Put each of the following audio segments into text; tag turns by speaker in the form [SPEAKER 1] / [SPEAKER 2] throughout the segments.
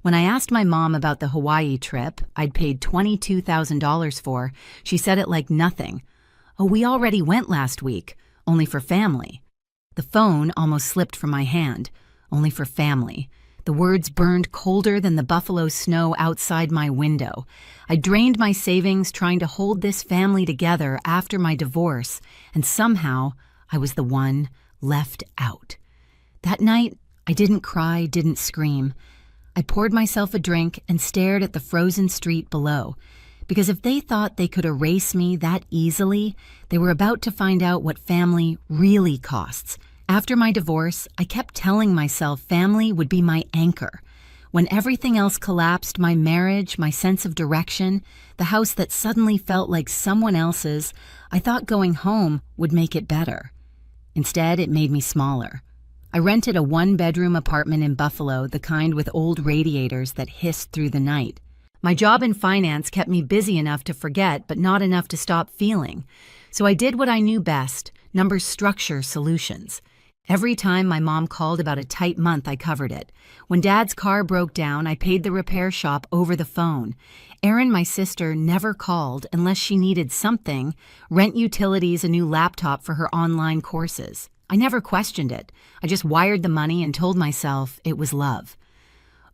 [SPEAKER 1] When I asked my mom about the Hawaii trip I'd paid $22,000 for, she said it like nothing. "Oh, we already went last week, only for family." The phone almost slipped from my hand. Only for family. The words burned colder than the buffalo snow outside my window. I drained my savings trying to hold this family together after my divorce, and somehow I was the one left out. That night, I didn't cry, didn't scream. I poured myself a drink and stared at the frozen street below, because if they thought they could erase me that easily, they were about to find out what family really costs. After my divorce, I kept telling myself family would be my anchor. When everything else collapsed, my marriage, my sense of direction, the house that suddenly felt like someone else's, I thought going home would make it better. Instead, it made me smaller. I rented a one-bedroom apartment in Buffalo, the kind with old radiators that hissed through the night. My job in finance kept me busy enough to forget, but not enough to stop feeling. So I did what I knew best, number structure solutions. Every time my mom called about a tight month, I covered it. When Dad's car broke down, I paid the repair shop over the phone. Erin, my sister, never called unless she needed something, rent utilities, a new laptop for her online courses. I never questioned it. I just wired the money and told myself it was love.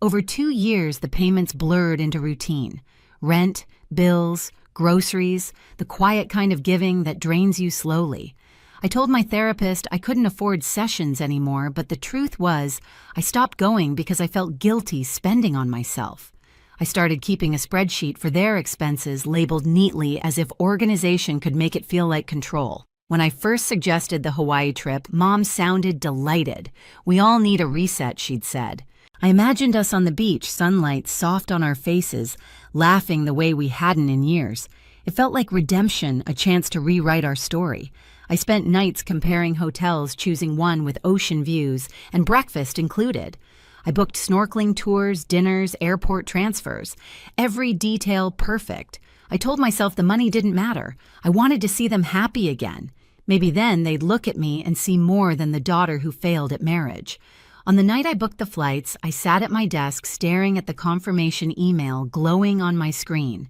[SPEAKER 1] Over 2 years, the payments blurred into routine. Rent, bills, groceries, the quiet kind of giving that drains you slowly. I told my therapist I couldn't afford sessions anymore, but the truth was I stopped going because I felt guilty spending on myself. I started keeping a spreadsheet for their expenses labeled neatly as if organization could make it feel like control. When I first suggested the Hawaii trip, Mom sounded delighted. "We all need a reset," she'd said. I imagined us on the beach, sunlight soft on our faces, laughing the way we hadn't in years. It felt like redemption, a chance to rewrite our story. I spent nights comparing hotels, choosing one with ocean views, and breakfast included. I booked snorkeling tours, dinners, airport transfers. Every detail perfect. I told myself the money didn't matter. I wanted to see them happy again. Maybe then they'd look at me and see more than the daughter who failed at marriage. On the night I booked the flights, I sat at my desk staring at the confirmation email glowing on my screen.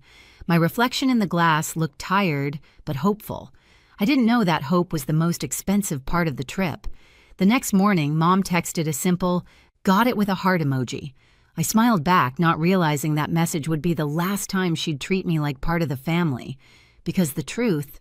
[SPEAKER 1] My reflection in the glass looked tired but hopeful. I didn't know that hope was the most expensive part of the trip. The next morning, Mom texted a simple, "Got it," with a heart emoji. I smiled back, not realizing that message would be the last time she'd treat me like part of the family. Because the truth,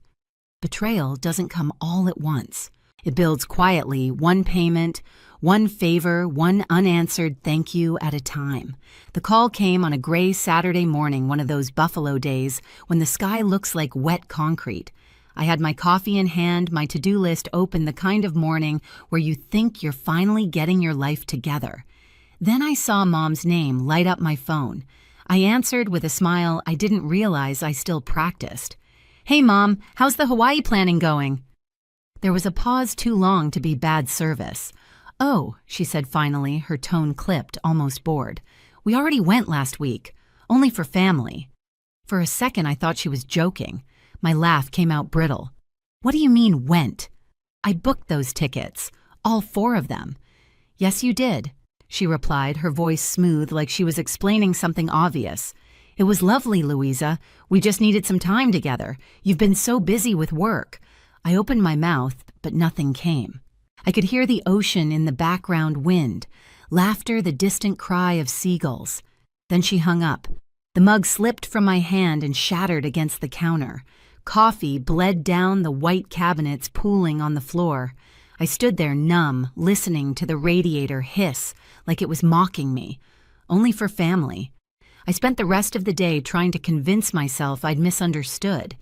[SPEAKER 1] betrayal doesn't come all at once. It builds quietly, one payment, one favor, one unanswered thank you at a time. The call came on a gray Saturday morning, one of those Buffalo days when the sky looks like wet concrete. I had my coffee in hand, my to-do list open, the kind of morning where you think you're finally getting your life together. Then I saw Mom's name light up my phone. I answered with a smile I didn't realize I still practiced. "Hey, Mom, how's the Hawaii planning going?" There was a pause too long to be bad service. "Oh," she said finally, her tone clipped, almost bored. "We already went last week. Only for family." For a second, I thought she was joking. My laugh came out brittle. "What do you mean, went?" "I booked those tickets. All 4 of them." "Yes, you did," she replied, her voice smooth like she was explaining something obvious. "It was lovely, Louisa. We just needed some time together. You've been so busy with work." I opened my mouth, but nothing came. I could hear the ocean in the background wind, laughter, the distant cry of seagulls. Then she hung up. The mug slipped from my hand and shattered against the counter. Coffee bled down the white cabinets, pooling on the floor. I stood there numb, listening to the radiator hiss like it was mocking me. Only for family. I spent the rest of the day trying to convince myself I'd misunderstood.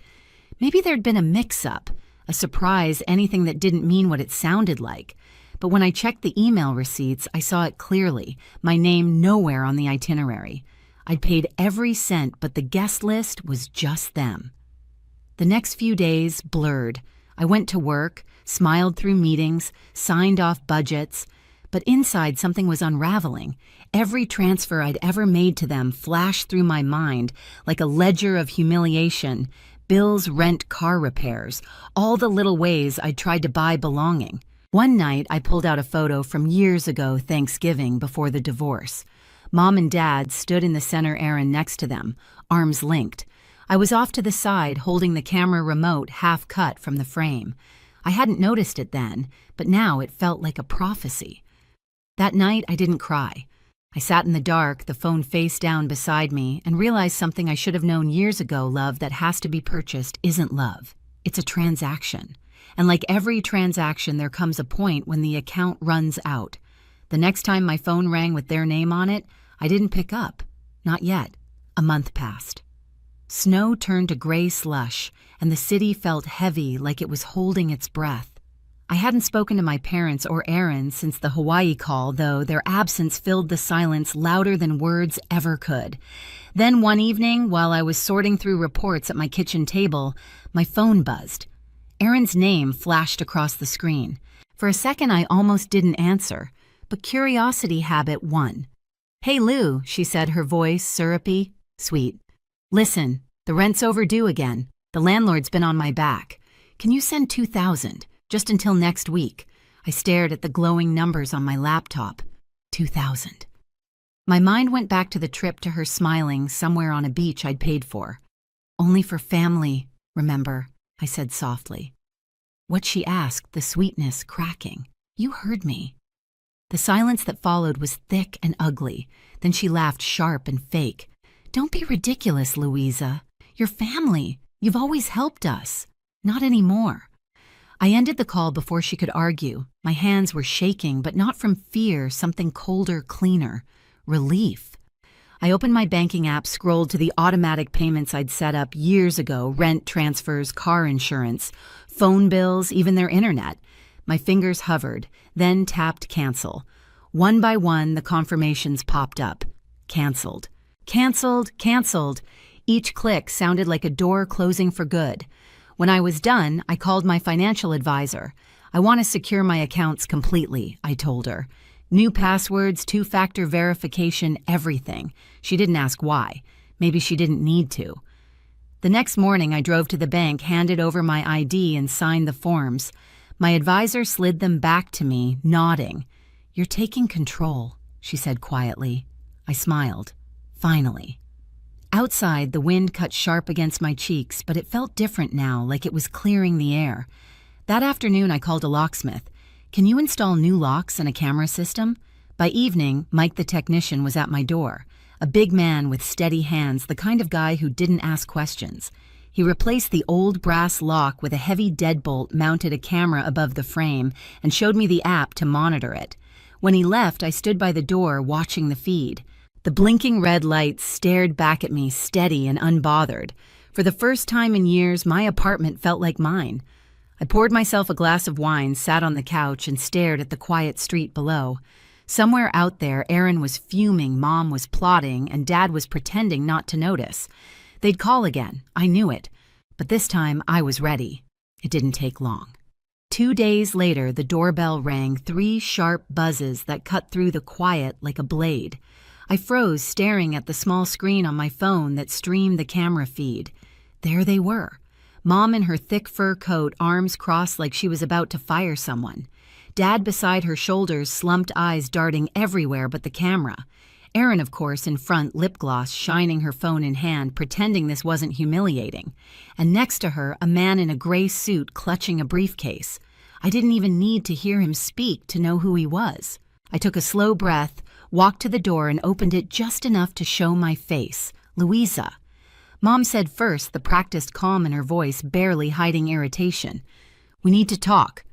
[SPEAKER 1] Maybe there'd been a mix-up, a surprise, anything that didn't mean what it sounded like. But when I checked the email receipts, I saw it clearly, my name nowhere on the itinerary. I'd paid every cent, but the guest list was just them. The next few days blurred. I went to work, smiled through meetings, signed off budgets, but inside something was unraveling. Every transfer I'd ever made to them flashed through my mind like a ledger of humiliation. Bills, rent, car repairs, all the little ways I'd tried to buy belonging. One night, I pulled out a photo from years ago, Thanksgiving, before the divorce. Mom and Dad stood in the center, Aaron next to them, arms linked. I was off to the side, holding the camera remote half cut from the frame. I hadn't noticed it then, but now it felt like a prophecy. That night, I didn't cry. I sat in the dark, the phone face down beside me, and realized something I should have known years ago: love that has to be purchased isn't love. It's a transaction. And like every transaction, there comes a point when the account runs out. The next time my phone rang with their name on it, I didn't pick up. Not yet. A month passed. Snow turned to gray slush, and the city felt heavy, like it was holding its breath. I hadn't spoken to my parents or Aaron since the Hawaii call, though their absence filled the silence louder than words ever could. Then one evening, while I was sorting through reports at my kitchen table, my phone buzzed. Aaron's name flashed across the screen. For a second, I almost didn't answer, but curiosity habit won. "Hey, Lou," she said, her voice syrupy, sweet. "Listen, the rent's overdue again. The landlord's been on my back. Can you send $2,000? Just until next week." I stared at the glowing numbers on my laptop. 2,000. My mind went back to the trip to her smiling somewhere on a beach I'd paid for. "Only for family, remember," I said softly. What she asked, the sweetness cracking. "You heard me." The silence that followed was thick and ugly. Then she laughed sharp and fake. "Don't be ridiculous, Louisa. You're family. You've always helped us. Not anymore." I ended the call before she could argue. My hands were shaking, but not from fear, something colder, cleaner. Relief. I opened my banking app, scrolled to the automatic payments I'd set up years ago: rent transfers, car insurance, phone bills, even their internet. My fingers hovered, then tapped cancel. One by one, the confirmations popped up. Canceled. Canceled. Canceled. Each click sounded like a door closing for good. When I was done, I called my financial advisor. "I want to secure my accounts completely," I told her. "New passwords, two-factor verification, everything." She didn't ask why. Maybe she didn't need to. The next morning, I drove to the bank, handed over my ID, and signed the forms. My advisor slid them back to me, nodding. "You're taking control," she said quietly. I smiled. Finally. Outside, the wind cut sharp against my cheeks, but it felt different now, like it was clearing the air. That afternoon, I called a locksmith. "Can you install new locks and a camera system?" By evening, Mike the technician was at my door. A big man with steady hands, the kind of guy who didn't ask questions. He replaced the old brass lock with a heavy deadbolt, mounted a camera above the frame, and showed me the app to monitor it. When he left, I stood by the door, watching the feed. The blinking red lights stared back at me, steady and unbothered. For the first time in years, my apartment felt like mine. I poured myself a glass of wine, sat on the couch, and stared at the quiet street below. Somewhere out there, Aaron was fuming, Mom was plotting, and Dad was pretending not to notice. They'd call again. I knew it. But this time, I was ready. It didn't take long. 2 days later, the doorbell rang, 3 sharp buzzes that cut through the quiet like a blade. I froze, staring at the small screen on my phone that streamed the camera feed. There they were. Mom in her thick fur coat, arms crossed like she was about to fire someone. Dad beside her shoulders, slumped eyes darting everywhere but the camera. Erin, of course, in front, lip gloss, shining her phone in hand, pretending this wasn't humiliating. And next to her, a man in a gray suit clutching a briefcase. I didn't even need to hear him speak to know who he was. I took a slow breath, walked to the door, and opened it just enough to show my face. Louisa. Mom said first, the practiced calm in her voice barely hiding irritation. "We need to talk."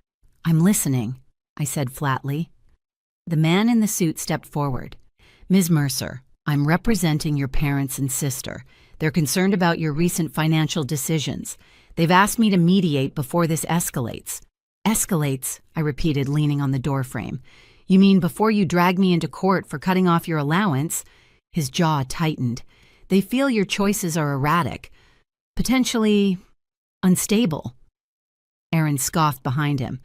[SPEAKER 1] "I'm listening," I said flatly. The man in the suit stepped forward. "Ms. Mercer, I'm representing your parents and sister. They're concerned about your recent financial decisions. They've asked me to mediate before this escalates." "Escalates," I repeated, leaning on the doorframe. "You mean before you drag me into court for cutting off your allowance?" His jaw tightened. "They feel your choices are erratic, potentially unstable." Aaron scoffed behind him.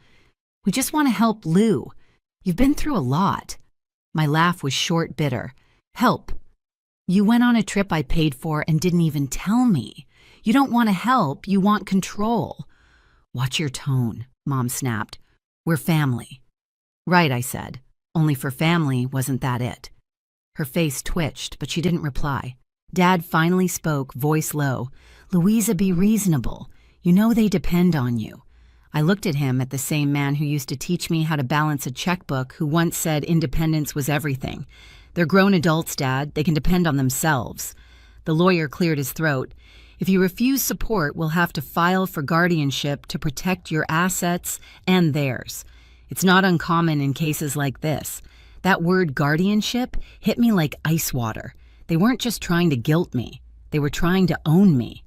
[SPEAKER 1] "We just want to help Lou. You've been through a lot." My laugh was short, bitter. "Help? You went on a trip I paid for and didn't even tell me. You don't want to help, you want control." "Watch your tone," Mom snapped. "We're family." "Right," I said. Only for family wasn't that it. Her face twitched, but she didn't reply. Dad finally spoke, voice low. "Louisa, be reasonable. You know they depend on you." I looked at him, at the same man who used to teach me how to balance a checkbook, who once said independence was everything. "They're grown adults, Dad. They can depend on themselves." The lawyer cleared his throat. "If you refuse support, we'll have to file for guardianship to protect your assets and theirs. It's not uncommon in cases like this." That word guardianship hit me like ice water. They weren't just trying to guilt me. They were trying to own me.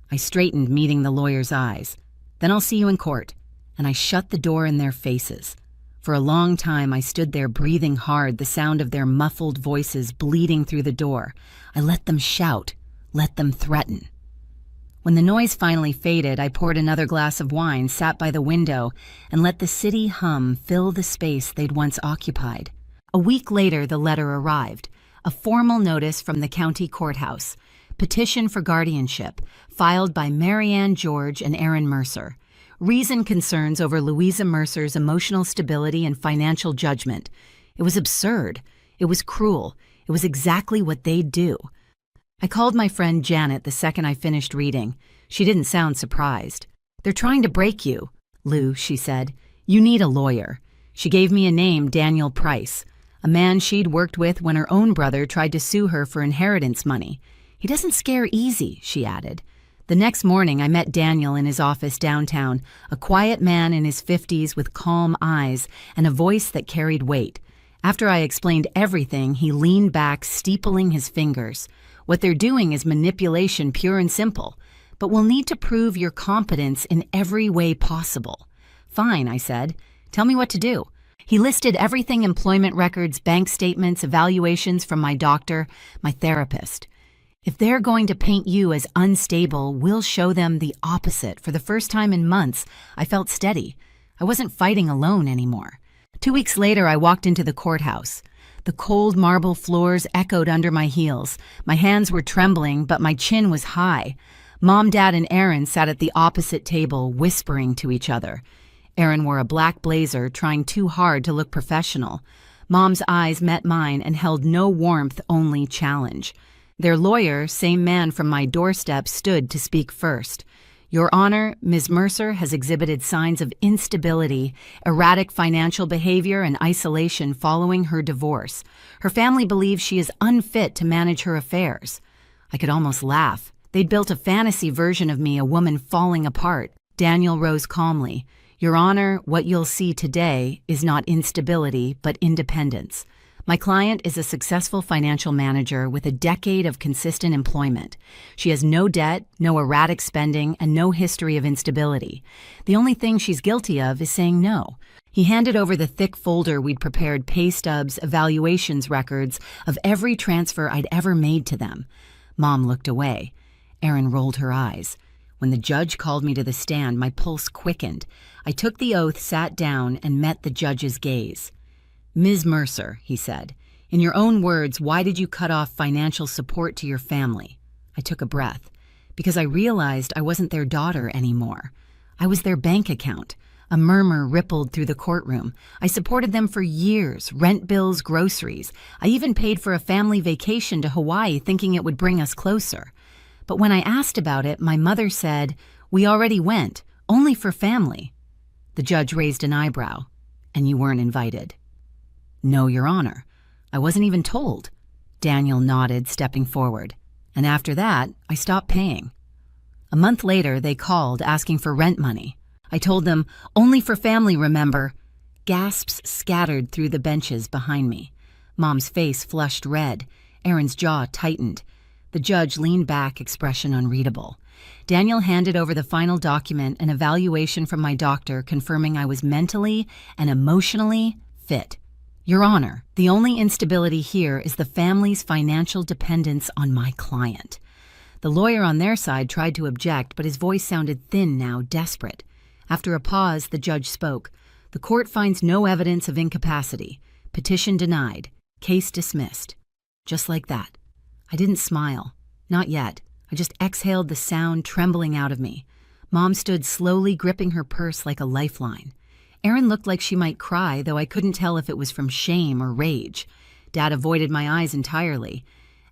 [SPEAKER 1] I straightened, meeting the lawyer's eyes. "Then I'll see you in court." And I shut the door in their faces. For a long time, I stood there breathing hard, the sound of their muffled voices bleeding through the door. I let them shout, let them threaten. When the noise finally faded, I poured another glass of wine, sat by the window, and let the city hum fill the space they'd once occupied. A week later, the letter arrived. A formal notice from the county courthouse. Petition for guardianship, filed by Marianne George and Aaron Mercer. Reason concerns over Louisa Mercer's emotional stability and financial judgment. It was absurd. It was cruel. It was exactly what they'd do. I called my friend Janet the second I finished reading. She didn't sound surprised. "They're trying to break you, Lou," she said. "You need a lawyer." She gave me a name, Daniel Price, a man she'd worked with when her own brother tried to sue her for inheritance money. "He doesn't scare easy," she added. The next morning, I met Daniel in his office downtown, a quiet man in his 50s with calm eyes and a voice that carried weight. After I explained everything, he leaned back, steepling his fingers. "What they're doing is manipulation, pure and simple. But we'll need to prove your competence in every way possible." "Fine," I said. "Tell me what to do." He listed everything: employment records, bank statements, evaluations from my doctor, my therapist. "If they're going to paint you as unstable, we'll show them the opposite." For the first time in months, I felt steady. I wasn't fighting alone anymore. 2 weeks later, I walked into the courthouse. The cold marble floors echoed under my heels. My hands were trembling, but my chin was high. Mom, Dad, and Aaron sat at the opposite table, whispering to each other. Aaron wore a black blazer, trying too hard to look professional. Mom's eyes met mine and held no warmth, only challenge. Their lawyer, same man from my doorstep, stood to speak first. "Your Honor, Ms. Mercer has exhibited signs of instability, erratic financial behavior, and isolation following her divorce. Her family believes she is unfit to manage her affairs." I could almost laugh. They'd built a fantasy version of me, a woman falling apart. Daniel rose calmly. "Your Honor, what you'll see today is not instability, but independence. My client is a successful financial manager with a decade of consistent employment. She has no debt, no erratic spending, and no history of instability. The only thing she's guilty of is saying no." He handed over the thick folder we'd prepared, pay stubs, evaluations records of every transfer I'd ever made to them. Mom looked away. Erin rolled her eyes. When the judge called me to the stand, my pulse quickened. I took the oath, sat down, and met the judge's gaze. "Ms. Mercer," he said, "in your own words, why did you cut off financial support to your family?" I took a breath, because I realized I wasn't their daughter anymore. I was their bank account. A murmur rippled through the courtroom. I supported them for years, rent bills, groceries. I even paid for a family vacation to Hawaii, thinking it would bring us closer. But when I asked about it, my mother said, "We already went, only for family." The judge raised an eyebrow. "And you weren't invited?" "No, Your Honor. I wasn't even told." Daniel nodded, stepping forward. "And after that, I stopped paying." A month later, they called, asking for rent money. I told them, "Only for family, remember." Gasps scattered through the benches behind me. Mom's face flushed red. Aaron's jaw tightened. The judge leaned back, expression unreadable. Daniel handed over the final document, an evaluation from my doctor confirming I was mentally and emotionally fit. "Your Honor, the only instability here is the family's financial dependence on my client." The lawyer on their side tried to object, but his voice sounded thin now, desperate. After a pause, the judge spoke. "The court finds no evidence of incapacity. Petition denied. Case dismissed." Just like that. I didn't smile. Not yet. I just exhaled the sound trembling out of me. Mom stood slowly, gripping her purse like a lifeline. Erin looked like she might cry, though I couldn't tell if it was from shame or rage. Dad avoided my eyes entirely.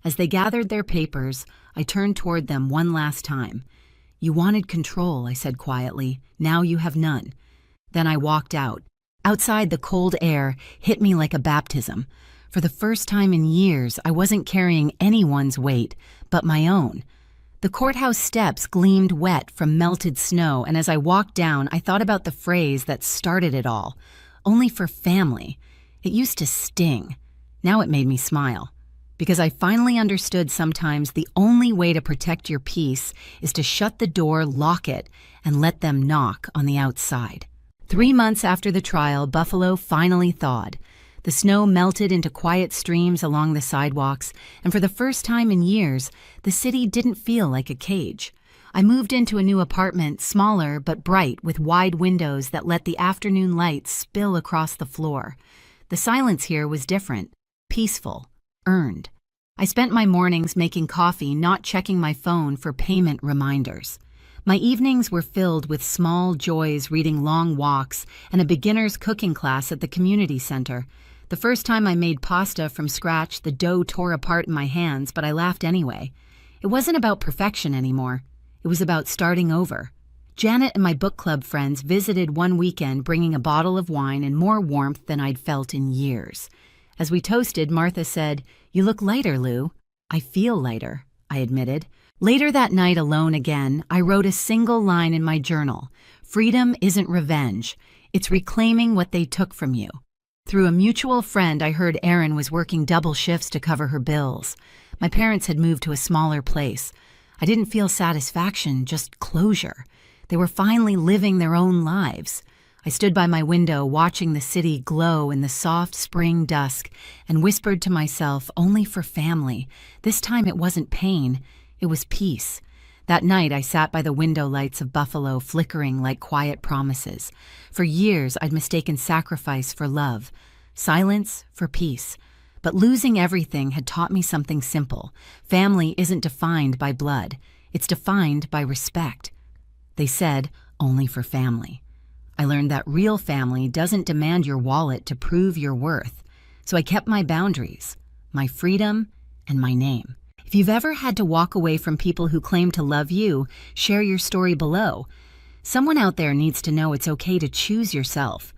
[SPEAKER 1] As they gathered their papers, I turned toward them one last time. "You wanted control," I said quietly. "Now you have none." Then I walked out. Outside, the cold air hit me like a baptism. For the first time in years, I wasn't carrying anyone's weight, but my own. The courthouse steps gleamed wet from melted snow, and as I walked down, I thought about the phrase that started it all. Only for family. It used to sting. Now it made me smile. Because I finally understood sometimes the only way to protect your peace is to shut the door, lock it, and let them knock on the outside. 3 months after the trial, Buffalo finally thawed. The snow melted into quiet streams along the sidewalks, and for the first time in years, the city didn't feel like a cage. I moved into a new apartment, smaller but bright, with wide windows that let the afternoon light spill across the floor. The silence here was different, peaceful, earned. I spent my mornings making coffee, not checking my phone for payment reminders. My evenings were filled with small joys, reading long walks, and a beginner's cooking class at the community center. The first time I made pasta from scratch, the dough tore apart in my hands, but I laughed anyway. It wasn't about perfection anymore. It was about starting over. Janet and my book club friends visited one weekend, bringing a bottle of wine and more warmth than I'd felt in years. As we toasted, Martha said, "You look lighter, Lou." "I feel lighter," I admitted. Later that night, alone again, I wrote a single line in my journal. "Freedom isn't revenge. It's reclaiming what they took from you." Through a mutual friend, I heard Erin was working double shifts to cover her bills. My parents had moved to a smaller place. I didn't feel satisfaction, just closure. They were finally living their own lives. I stood by my window, watching the city glow in the soft spring dusk, and whispered to myself, only for family. This time it wasn't pain, it was peace. That night I sat by the window lights of Buffalo, flickering like quiet promises. For years I'd mistaken sacrifice for love, silence for peace. But losing everything had taught me something simple. Family isn't defined by blood, it's defined by respect. They said, only for family. I learned that real family doesn't demand your wallet to prove your worth. So I kept my boundaries, my freedom, and my name. If you've ever had to walk away from people who claim to love you, share your story below. Someone out there needs to know it's okay to choose yourself.